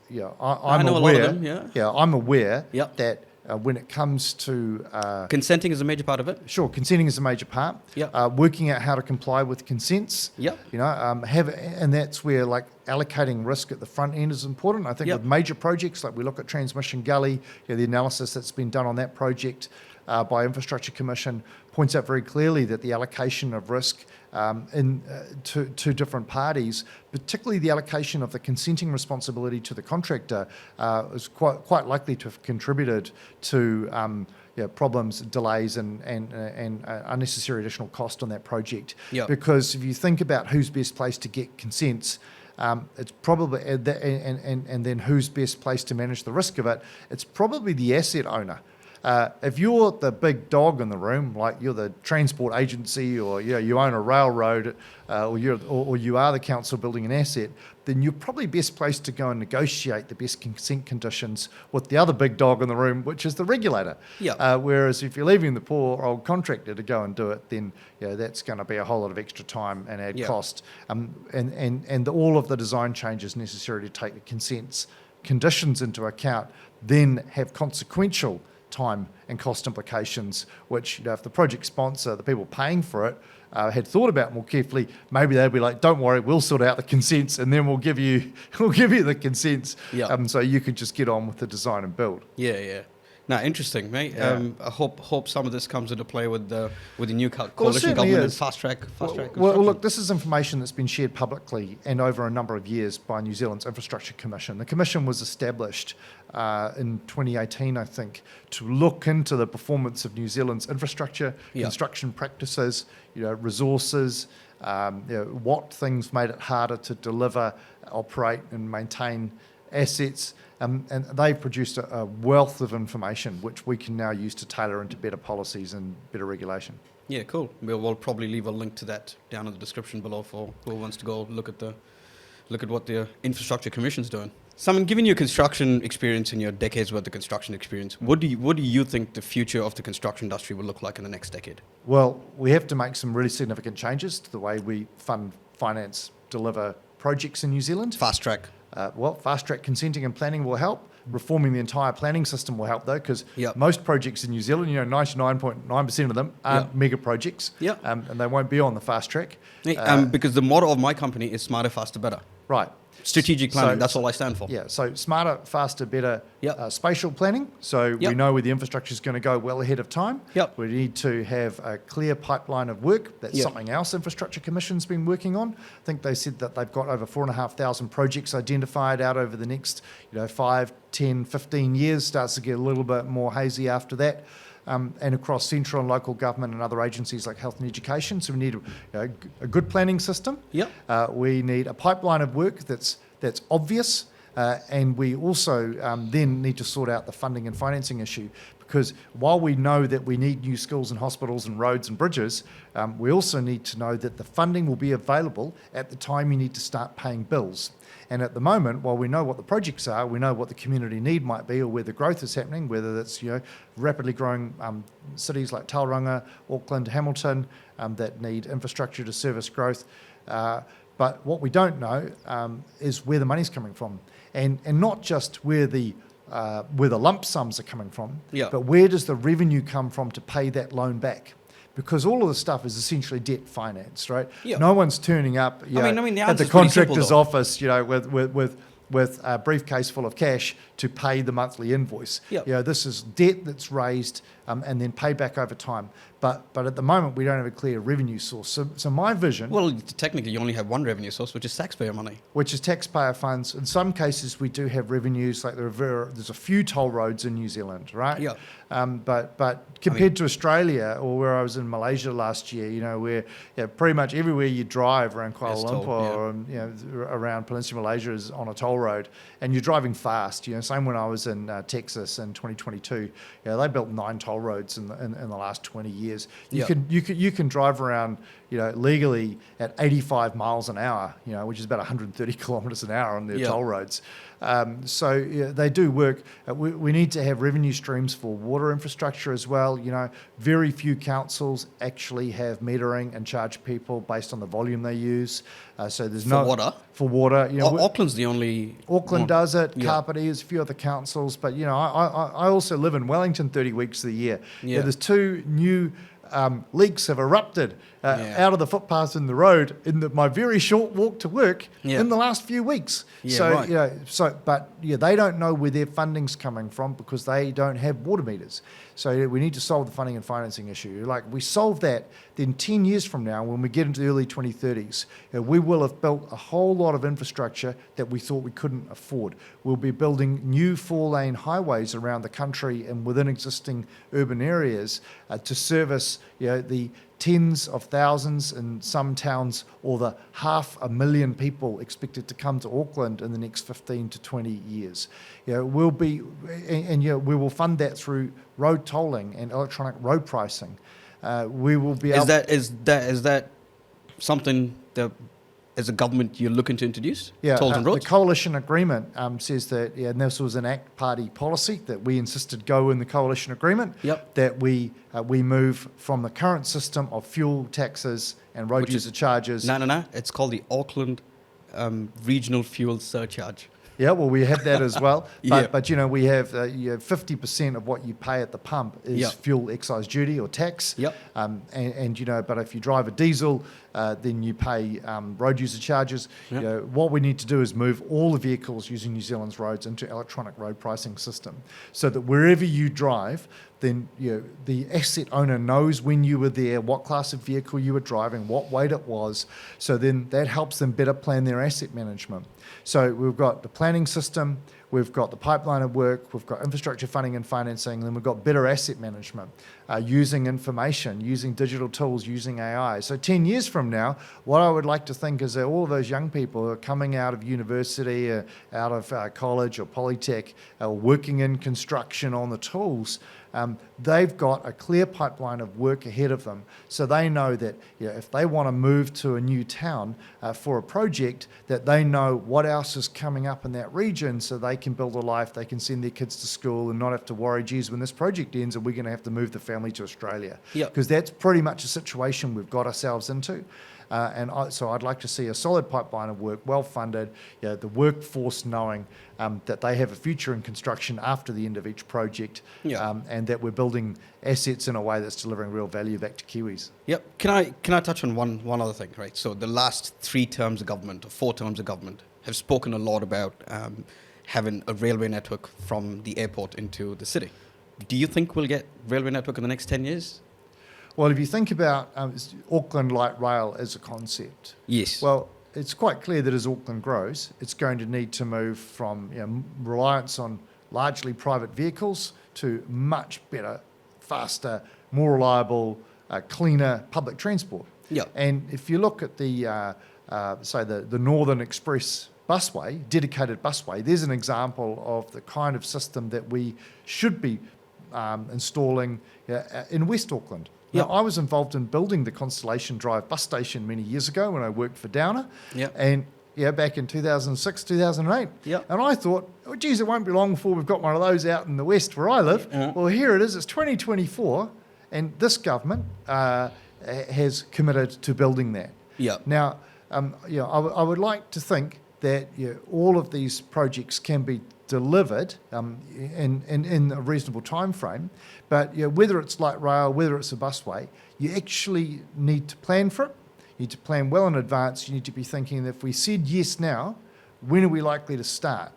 aware. a lot of them. Yeah, I'm aware that. When it comes to consenting is a major part of it. Sure, consenting is a major part. Yeah. Working out how to comply with consents. Yeah. And that's where allocating risk at the front end is important. I think with major projects, like we look at Transmission Gully, the analysis that's been done on that project by Infrastructure Commission points out very clearly that the allocation of risk to different parties, particularly the allocation of the consenting responsibility to the contractor, is quite likely to have contributed to problems, delays, and unnecessary additional cost on that project. Because if you think about who's best placed to get consents, it's probably and then who's best placed to manage the risk of it, it's probably the asset owner. If you're the big dog in the room, like you're the transport agency, or you own a railroad, or you are the council building an asset, then you're probably best placed to go and negotiate the best consent conditions with the other big dog in the room, which is the regulator. Whereas if you're leaving the poor old contractor to go and do it, then that's going to be a whole lot of extra time and add cost. And all of the design changes necessary to take the consents conditions into account then have consequential time and cost implications, which if the project sponsor, the people paying for it, had thought about more carefully, maybe they'd be like, "Don't worry, we'll sort out the consents, and then we'll give you the consents, so you can just get on with the design and build." No, interesting, mate. I hope some of this comes into play with the new coalition government and fast track. Well, look, this is information that's been shared publicly and over a number of years by New Zealand's Infrastructure Commission. The commission was established in 2018, I think, to look into the performance of New Zealand's infrastructure, construction practices, resources, what things made it harder to deliver, operate, and maintain assets. And they've produced a wealth of information which we can now use to tailor into better policies and better regulation. Yeah, cool. We'll probably leave a link to that down in the description below for who wants to go look at what the Infrastructure Commission's doing. Simon, given your construction experience and your decades worth of construction experience, what do you think the future of the construction industry will look like in the next decade? Well, we have to make some really significant changes to the way we fund, finance, deliver projects in New Zealand. Fast track. Fast track consenting and planning will help. Reforming the entire planning system will help, though, because most projects in New Zealand, 99.9% of them aren't mega projects, and they won't be on the fast track. Because the motto of my company is smarter, faster, better. Right. Strategic planning, that's all I stand for. So smarter, faster, better spatial planning. So we know where the infrastructure is going to go well ahead of time. We need to have a clear pipeline of work. That's something else Infrastructure Commission's been working on. I think they said that they've got over 4,500 projects identified out over the next 5, 10, 15 years. Starts to get a little bit more hazy after that. And across central and local government and other agencies like health and education. So we need a good planning system. We need a pipeline of work that's obvious. And we also then need to sort out the funding and financing issue, because while we know that we need new schools and hospitals and roads and bridges, we also need to know that the funding will be available at the time you need to start paying bills. And at the moment, while we know what the projects are, we know what the community need might be or where the growth is happening, whether that's rapidly growing cities like Tauranga, Auckland, Hamilton, that need infrastructure to service growth. But what we don't know is where the money's coming from, and not just where the lump sums are coming from, but where does the revenue come from to pay that loan back? Because all of the stuff is essentially debt financed, right? No one's turning up the at the contractor's office, with a briefcase full of cash to pay the monthly invoice. This is debt that's raised and then paid back over time. But at the moment, we don't have a clear revenue source. So my vision... Well, technically, you only have one revenue source, which is taxpayer money. Which is taxpayer funds. In some cases, we do have revenues, like there's a few toll roads in New Zealand, right? But compared to Australia, or where I was in Malaysia last year, where pretty much everywhere you drive around Kuala Lumpur or around Peninsula Malaysia is on a toll road, and you're driving fast. Same when I was in Texas in 2022. They built 9 toll roads in the last 20 years. You can drive around legally at 85 miles an hour, which is about 130 kilometres an hour on their toll roads. So they do work. We need to have revenue streams for water infrastructure as well. Very few councils actually have metering and charge people based on the volume they use. So there's for water. Auckland's the only. Auckland does it. Kapiti is a few other councils, but I also live in Wellington 30 weeks of the year. There's 2 new leaks have erupted out of the footpaths in the road in my very short walk to work in the last few weeks. But they don't know where their funding's coming from because they don't have water meters. So we need to solve the funding and financing issue. Like, we solve that, then 10 years from now, when we get into the early 2030s, we will have built a whole lot of infrastructure that we thought we couldn't afford. We'll be building new 4-lane highways around the country and within existing urban areas to service the tens of thousands in some towns, or the 500,000 people expected to come to Auckland in the next 15 to 20 years. We will fund that through road tolling and electronic road pricing. We will be able. Is that something that, as a government, you're looking to introduce? Yeah, tolls and roads? the coalition agreement says that, and this was an ACT Party policy that we insisted go in the coalition agreement, that we move from the current system of fuel taxes and road user charges. No. It's called the Auckland Regional Fuel Surcharge. Yeah, well, we have that as well. But we have 50% of what you pay at the pump is fuel excise duty or tax. But if you drive a diesel, then you pay road user charges. What we need to do is move all the vehicles using New Zealand's roads into electronic road pricing system, so that wherever you drive, then the asset owner knows when you were there, what class of vehicle you were driving, what weight it was. So then that helps them better plan their asset management. So we've got the planning system, we've got the pipeline of work, we've got infrastructure funding and financing, and then we've got better asset management, using information, using digital tools, using AI. So 10 years from now, what I would like to think is that all of those young people who are coming out of university, out of college or Polytech, working in construction on the tools, they've got a clear pipeline of work ahead of them. So they know that if they want to move to a new town for a project, that they know what else is coming up in that region, so they can build a life, they can send their kids to school and not have to worry, geez, when this project ends, are we going to have to move the family to Australia? Because that's pretty much a situation we've got ourselves into. So I'd like to see a solid pipeline of work, well funded, the workforce knowing that they have a future in construction after the end of each project, and that we're building assets in a way that's delivering real value back to Kiwis. Can I touch on one other thing, right? So the last 3 terms of government, or 4 terms of government, have spoken a lot about having a railway network from the airport into the city. Do you think we'll get railway network in the next 10 years? Well, if you think about Auckland Light Rail as a concept, well, it's quite clear that as Auckland grows, it's going to need to move from reliance on largely private vehicles to much better, faster, more reliable, cleaner public transport. And if you look at the Northern Express busway, dedicated busway, there's an example of the kind of system that we should be installing in West Auckland. Now, I was involved in building the Constellation Drive bus station many years ago when I worked for Downer, and back in 2006, 2008. And I thought, oh, geez, it won't be long before we've got one of those out in the west where I live. Well, here it is. It's 2024, and this government has committed to building that. Now, I would like to think that all of these projects can be delivered in a reasonable time frame, but whether it's light rail, whether it's a busway, you actually need to plan for it. You need to plan well in advance. You need to be thinking that if we said yes now, when are we likely to start?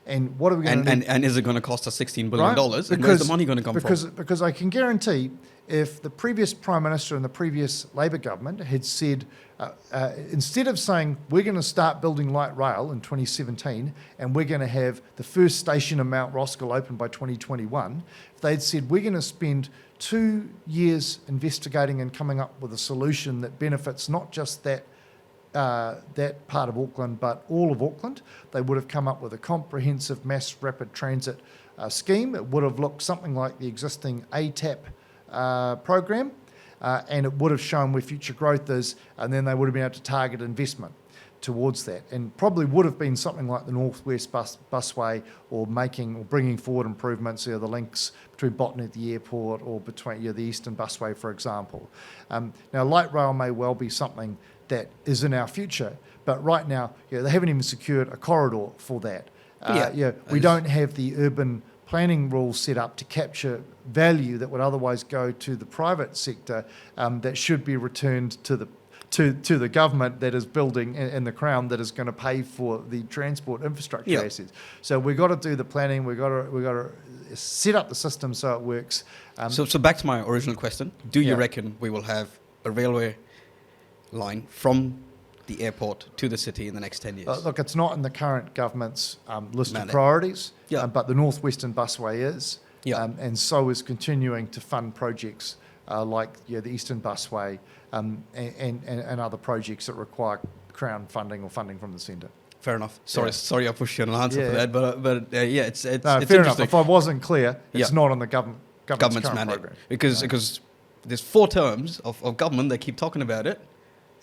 And what are we going to do? And is it going to cost us $16 billion? And where's the money going to come from? Because I can guarantee if the previous Prime Minister and the previous Labour government had said, instead of saying we're going to start building light rail in 2017 and we're going to have the first station in Mount Roskill open by 2021, if they'd said we're going to spend 2 years investigating and coming up with a solution that benefits not just that part of Auckland, but all of Auckland, they would have come up with a comprehensive mass rapid transit scheme. It would have looked something like the existing ATAP program, and it would have shown where future growth is, and then they would have been able to target investment towards that, and probably would have been something like the Northwest Busway, or bringing forward improvements, the links between Botany at the airport, or between the Eastern Busway, for example. Now, light rail may well be something that is in our future, but right now, they haven't even secured a corridor for that. We don't have the urban planning rules set up to capture value that would otherwise go to the private sector, that should be returned to the government that is building, and the Crown that is going to pay for the transport infrastructure assets. So we've got to do the planning. We've got to set up the system so it works. So back to my original question: do you reckon we will have a railway line from the airport to the city in the next 10 years? Look, it's not in the current government's list Mandate. of priorities, Yeah. but the North Western Busway is, Yeah. and so is continuing to fund projects like the Eastern Busway, and other projects that require Crown funding or funding from the centre. Fair enough. Sorry, I pushed you on an answer Yeah. for that, but it's No, it's fair interesting. enough. If I wasn't clear, it's Yeah. not on the government's current mandate program. because there's 4 terms of government that keep talking about it,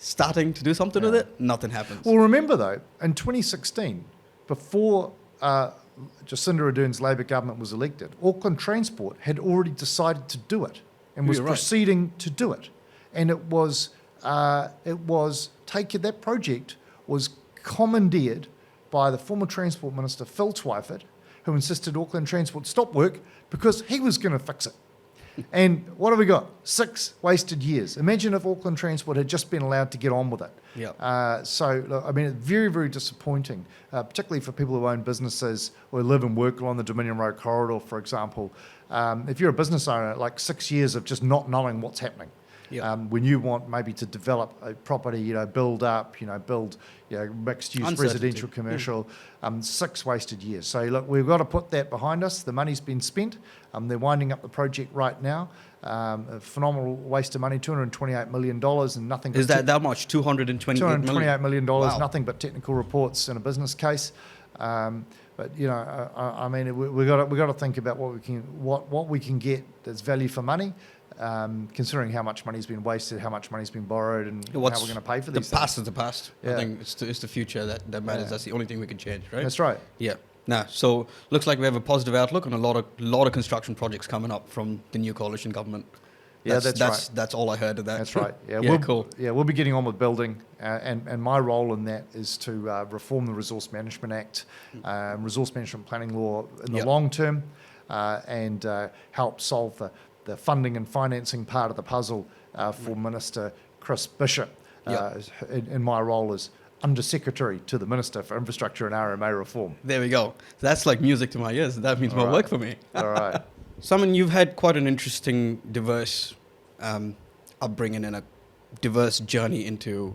starting to do something with it, nothing happens. Well, remember though, in 2016, before Jacinda Ardern's Labor government was elected, Auckland Transport had already decided to do it and was You're right. proceeding to do it, and that project was commandeered by the former Transport Minister Phil Twyford, who insisted Auckland Transport stop work because he was going to fix it. And what have we got? 6 wasted years. Imagine if Auckland Transport had just been allowed to get on with it. Yeah. So, look, I mean, it's very, very disappointing, particularly for people who own businesses or live and work along the Dominion Road corridor, for example. If you're a business owner, like 6 years of just not knowing what's happening. Yeah. When you want maybe to develop a property, build mixed-use Uncertainty. residential, commercial, 6 wasted years. So look, we've got to put that behind us. The money's been spent. They're winding up the project right now. A phenomenal waste of money, $228 million, and nothing. Is that much? $228 million, Wow. nothing but technical reports and a business case. But I mean, we got to think about what we can get that's value for money. Considering how much money's been wasted, how much money's been borrowed, and how we're going to pay for these The past things. is the past. Yeah. I think it's the future that matters. Yeah. That's the only thing we can change, right? That's right. Yeah. So looks like we have a positive outlook on a lot of construction projects coming up from the new coalition government. That's right. That's all I heard of that. That's right. Yeah, Yeah, cool. Yeah, we'll be getting on with building, and my role in that is to reform the Resource Management Act, Resource Management Planning Law in the long term, and help solve the funding and financing part of the puzzle for Minister Chris Bishop, in my role as Under-Secretary to the Minister for Infrastructure and RMA Reform. There we go. That's like music to my ears. That means more work for me. All right. Simon, you've had quite an interesting, diverse upbringing and a diverse journey into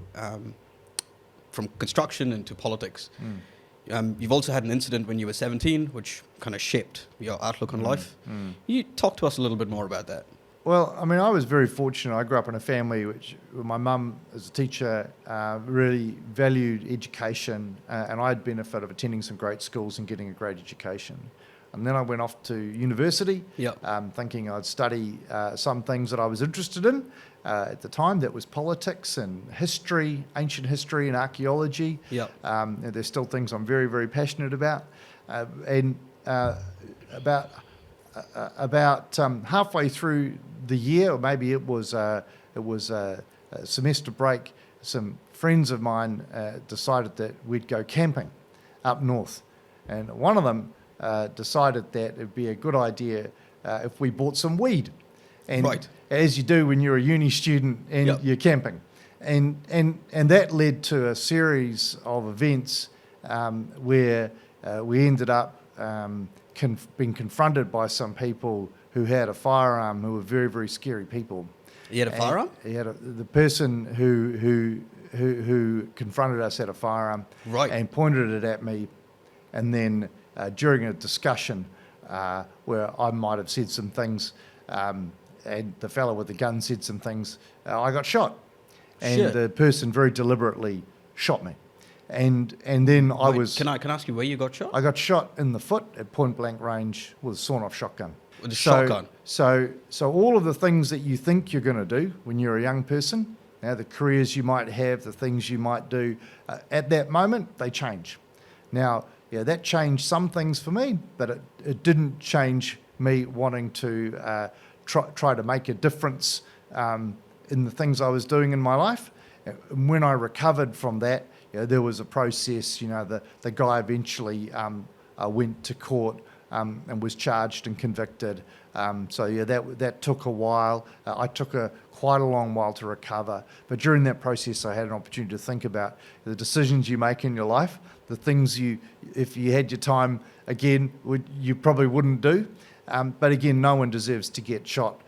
from construction into politics. You've also had an incident when you were 17, which kind of shaped your outlook on life. You talk to us a little bit more about that. Well, I mean, I was very fortunate. I grew up in a family where my mum, as a teacher, really valued education, and I had benefit of attending some great schools and getting a great education. And then I went off to university, thinking I'd study some things that I was interested in. At the time, that was politics and history, ancient history and archaeology. And there's still things I'm very, very passionate about. About halfway through the year, or maybe it was a semester break, some friends of mine decided that we'd go camping up north. And one of them decided that it'd be a good idea if we bought some weed. And as you do when you're a uni student and you're camping. And that led to a series of events where we ended up being confronted by some people who had a firearm, who were very, very scary people. You had a firearm? The person who confronted us had a firearm and pointed it at me. And then during a discussion where I might have said some things, and the fellow with the gun said some things, I got shot. And the person very deliberately shot me. And then I was... Can I ask you where you got shot? I got shot in the foot at point blank range with a sawn-off shotgun. With a shotgun? So all of the things that you think you're going to do when you're a young person, the careers you might have, the things you might do, at that moment, they change. Now, that changed some things for me, but it didn't change me wanting to try to make a difference in the things I was doing in my life. And when I recovered from that, there was a process. The guy eventually went to court and was charged and convicted. So yeah, that took a while. I took quite a long while to recover. But during that process, I had an opportunity to think about the decisions you make in your life, the things if you had your time again, you probably wouldn't do. But again, no one deserves to get shot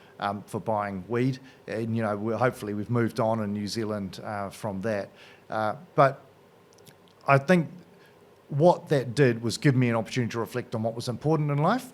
for buying weed. And, hopefully we've moved on in New Zealand from that. But I think what that did was give me an opportunity to reflect on what was important in life.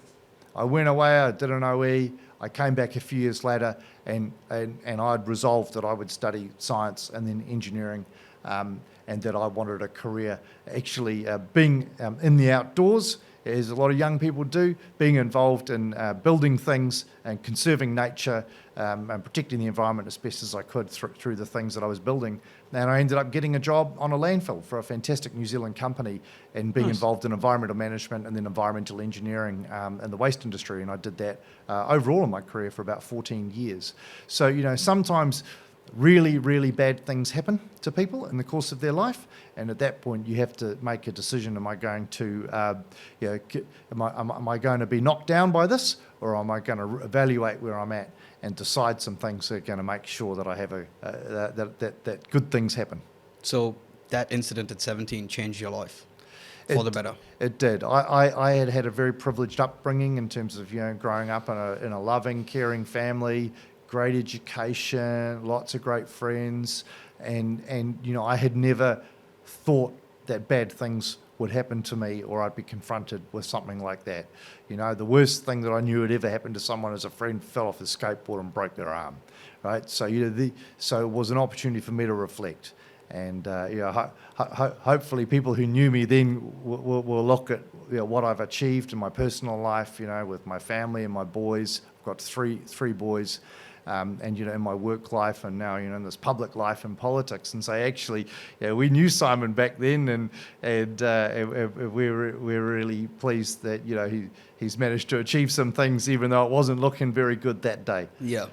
I went away, I did an OE, I came back a few years later, and I'd resolved that I would study science and then engineering, and that I wanted a career actually being in the outdoors, as a lot of young people do, being involved in building things and conserving nature and protecting the environment as best as I could through the things that I was building. And I ended up getting a job on a landfill for a fantastic New Zealand company and being involved in environmental management and then environmental engineering in the waste industry. And I did that overall in my career for about 14 years. So, sometimes really, really bad things happen to people in the course of their life, and at that point you have to make a decision: am I going to, am I going to be knocked down by this, or am I going to evaluate where I'm at and decide some things that are going to make sure that I have that good things happen? So that incident at 17 changed your life for the better. It did. I had a very privileged upbringing in terms of growing up in a loving, caring family. Great education, lots of great friends, and I had never thought that bad things would happen to me or I'd be confronted with something like that. The worst thing that I knew had ever happened to someone is a friend fell off his skateboard and broke their arm, right? So so it was an opportunity for me to reflect, and hopefully people who knew me then will look at what I've achieved in my personal life, with my family and my boys. I've got three boys. And in my work life, and now in this public life and politics, and say actually, we knew Simon back then, and we're really pleased that he's managed to achieve some things, even though it wasn't looking very good that day. Yeah.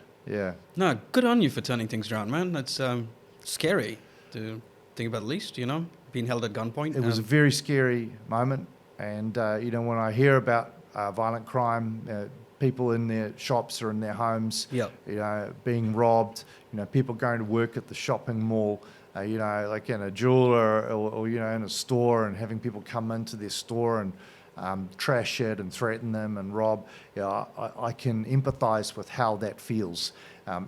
No, good on you for turning things around, man. That's scary to think about. At least being held at gunpoint. It was a very scary moment, and when I hear about violent crime. People in their shops or in their homes, being robbed, people going to work at the shopping mall, like in a jeweler or in a store, and having people come into their store and trash it and threaten them and rob. I can empathise with how that feels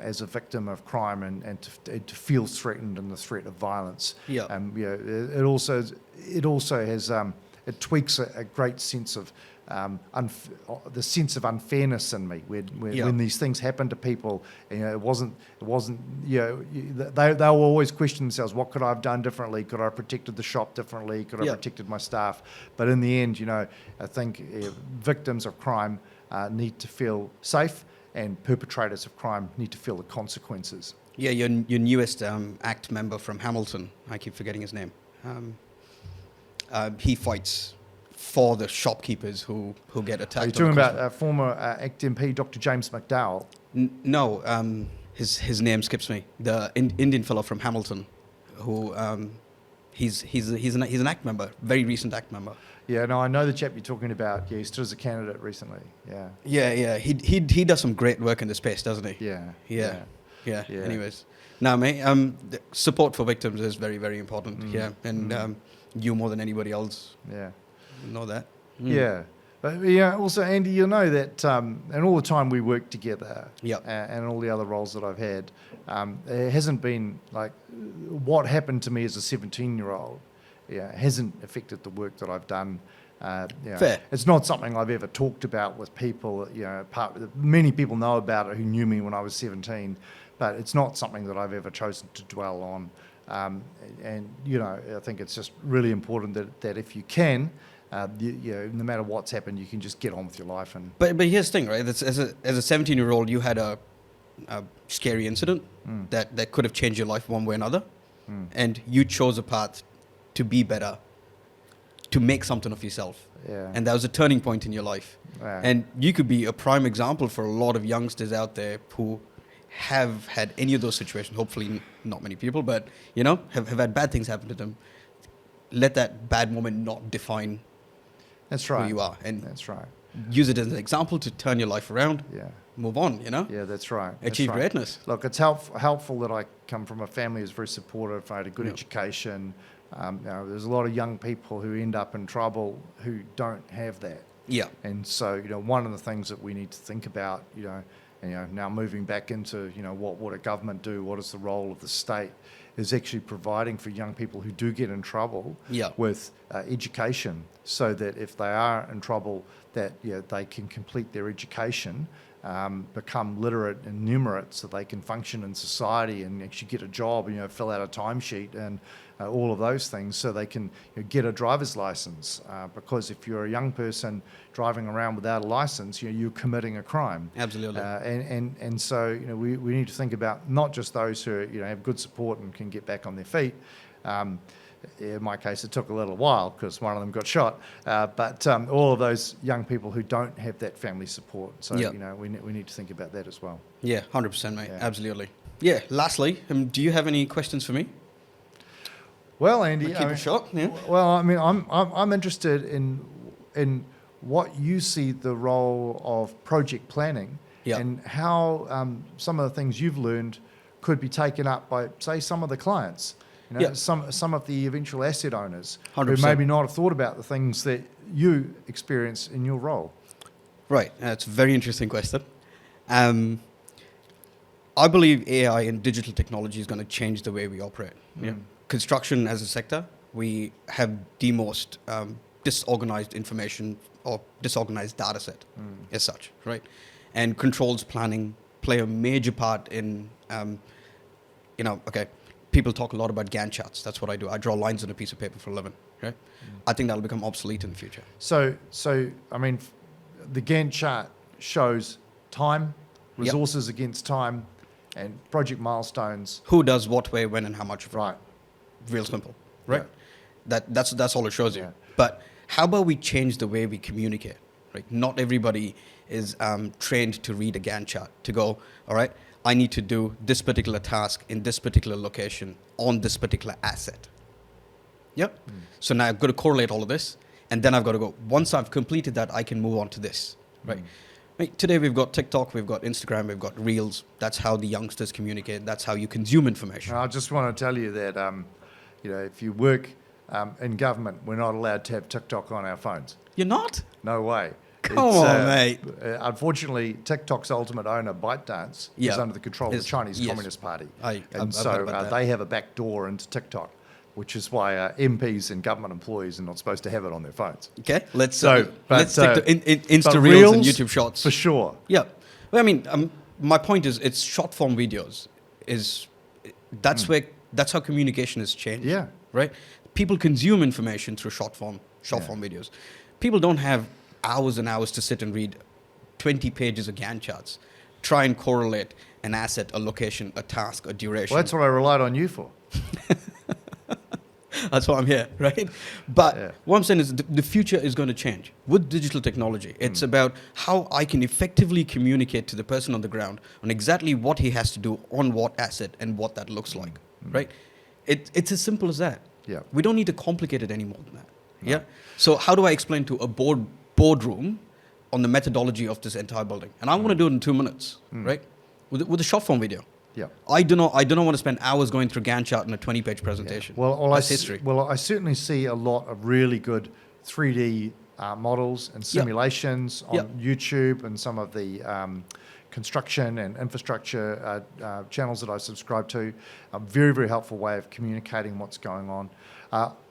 as a victim of crime and to feel threatened and the threat of violence. It also has it tweaks a great sense of the sense of unfairness in me when these things happen to people. It wasn't. They will always question themselves: what could I have done differently? Could I have protected the shop differently? Could I have protected my staff? But in the end, I think victims of crime need to feel safe, and perpetrators of crime need to feel the consequences. Yeah, your newest ACT member from Hamilton, I keep forgetting his name. He fights for the shopkeepers who get attacked. Are you talking about former ACT MP, Dr. James McDowell? No, his name skips me. The Indian fellow from Hamilton, who he's an ACT member, very recent ACT member. Yeah, no, I know the chap you're talking about. Yeah, he stood as a candidate recently. Yeah. He does some great work in the space, doesn't he? Yeah. Anyways, now, mate, the support for victims is very, very important. And you more than anybody else. Know that. Yeah. But also, Andy, you'll know that, and all the time we work together, and all the other roles that I've had, it hasn't been like what happened to me as a 17-year-old. Hasn't affected the work that I've done. Fair. It's not something I've ever talked about with people. Many people know about it who knew me when I was 17, but it's not something that I've ever chosen to dwell on. I think it's just really important that if you can. No matter what's happened, you can just get on with your life. But here's the thing, right? That's, as a 17-year-old, you had a scary incident that could have changed your life one way or another, and you chose a path to be better, to make something of yourself, and that was a turning point in your life. And you could be a prime example for a lot of youngsters out there who have had any of those situations. Hopefully, not many people, but have had bad things happen to them. Let that bad moment not define. That's right. Who you are. That's right. use it as an example to turn your life around, Yeah. move on, Yeah, that's right. That's achieve right. greatness. Look, it's helpful that I come from a family that's very supportive. I had a good education. There's a lot of young people who end up in trouble who don't have that. Yeah. And so, one of the things that we need to think about, now moving back into, what would a government do? What is the role of the state? Is actually providing for young people who do get in trouble with education, so that if they are in trouble, that they can complete their education, become literate and numerate, so they can function in society and actually get a job, fill out a timesheet and all of those things, so they can get a driver's license. Because if you're a young person driving around without a license, you're committing a crime. Absolutely. And so we need to think about not just those who have good support and can get back on their feet. In my case, it took a little while because one of them got shot. But all of those young people who don't have that family support. So, we need to think about that as well. Yeah, 100%, mate. Yeah. Absolutely. Yeah, lastly, do you have any questions for me? Well, Andy, Keep it short. Yeah. well, I mean, I'm interested in what you see the role of project planning and how some of the things you've learned could be taken up by, say, some of the clients. Some of the eventual asset owners 100%. who maybe not have thought about the things that you experience in your role. Right. That's a very interesting question. I believe AI and digital technology is going to change the way we operate. Yeah. Construction as a sector, we have the most disorganized information or disorganized data set as such, right? And controls planning play a major part in, people talk a lot about Gantt charts. That's what I do. I draw lines on a piece of paper for a living, right? I think that'll become obsolete in the future. So I mean, the Gantt chart shows time, resources against time, and project milestones. Who does what, where, when, and how much. Right. Real simple, right? Yeah. That's all it shows you. Yeah. But how about we change the way we communicate, right? Not everybody is trained to read a Gantt chart, to go, all right, I need to do this particular task in this particular location on this particular asset. Yep. So now I've got to correlate all of this, and then I've got to go, once I've completed that, I can move on to this, right? Right, today we've got TikTok, we've got Instagram, we've got Reels. That's how the youngsters communicate. That's how you consume information. I just want to tell you that, if you work in government, we're not allowed to have TikTok on our phones. You're not? No way. Come on, mate. Unfortunately, TikTok's ultimate owner, ByteDance, is under the control of the Chinese Communist Party. I've heard about that. They have a back door into TikTok, which is why MPs and government employees are not supposed to have it on their phones. Okay, let's stick to Insta but Reels and YouTube Shorts. For sure. Yeah. Well, I mean, my point is, it's short form videos. That's how communication has changed. Yeah. Right? People consume information through short form videos. People don't have hours and hours to sit and read 20 pages of Gantt charts, try and correlate an asset, a location, a task, a duration. Well, that's what I relied on you for. That's why I'm here, right? But what I'm saying is the future is going to change with digital technology. It's about how I can effectively communicate to the person on the ground on exactly what he has to do on what asset and what that looks like, right? It's as simple as that. Yeah. We don't need to complicate it any more than that. No. Yeah. So how do I explain to a boardroom on the methodology of this entire building? And I want to do it in 2 minutes, right? With a short form video. Yeah. I do not want to spend hours going through Gantt chart in a 20-page presentation. Yeah. That's history. Well, I certainly see a lot of really good 3D models and simulations on YouTube and some of the construction and infrastructure channels that I subscribe to. A very, very helpful way of communicating what's going on.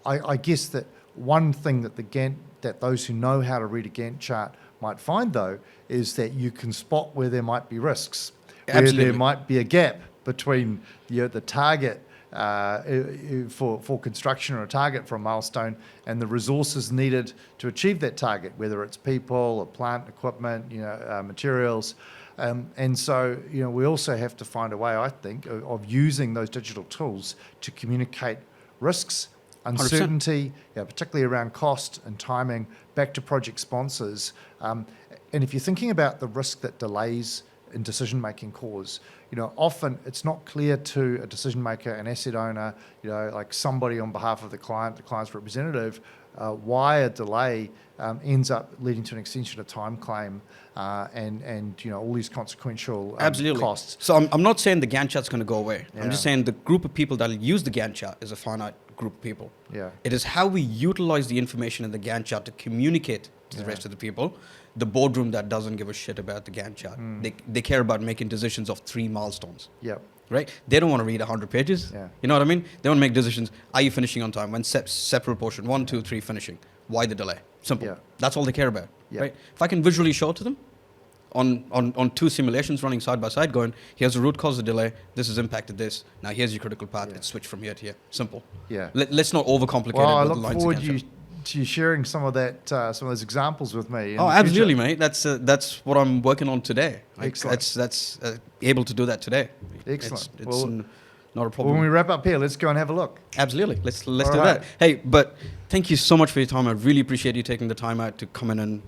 I guess that one thing that those who know how to read a Gantt chart might find, though, is that you can spot where there might be risks. Absolutely. Where there might be a gap between the target for construction or a target for a milestone and the resources needed to achieve that target, whether it's people or plant, equipment, materials. And so, we also have to find a way, I think, of using those digital tools to communicate risks, uncertainty, particularly around cost and timing, back to project sponsors. And if you're thinking about the risk that delays in decision-making cause, often it's not clear to a decision maker, an asset owner, like somebody on behalf of the client's representative, why a delay ends up leading to an extension of time claim and all these consequential Absolutely. costs. So I'm not saying the Gantt chart's going to go away. Yeah. I'm just saying the group of people that will use the Gantt chart is a finite group of people. Yeah. It is how we utilize the information in the Gantt chart to communicate to the rest of the people. The boardroom that doesn't give a shit about the Gantt chart. They care about making decisions of 3 milestones. Yep. Right? They don't want to read 100 pages. Yeah. You know what I mean? They want to make decisions. Are you finishing on time? When separate portion, 1, 2, 3 finishing. Why the delay? Simple. Yeah. That's all they care about. Yeah. Right? If I can visually show it to them on 2 simulations running side by side, going, here's the root cause of the delay. This has impacted this. Now here's your critical path. Yeah. It's switched from here to here. Simple. Yeah. Let's not overcomplicate Well, I it with look the lines forward again. to you sharing some of that, some of those examples with me. Oh, absolutely, mate. That's what I'm working on today. Excellent. That's able to do that today. Excellent. It's Well, not a problem. when we wrap up here, let's go and have a look. Absolutely. Let's do right. that. Hey, but thank you so much for your time. I really appreciate you taking the time out to come in and,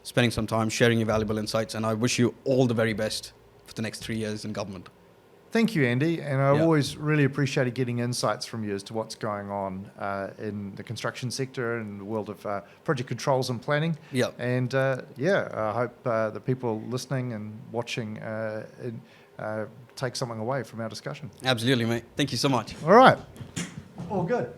spending some time sharing your valuable insights. And I wish you all the very best for the next 3 years in government. Thank you, Andy. And I've Yeah. always really appreciated getting insights from you as to what's going on in the construction sector and the world of project controls and planning. Yeah. And I hope the people listening and watching take something away from our discussion. Absolutely, mate. Thank you so much. All right. All good.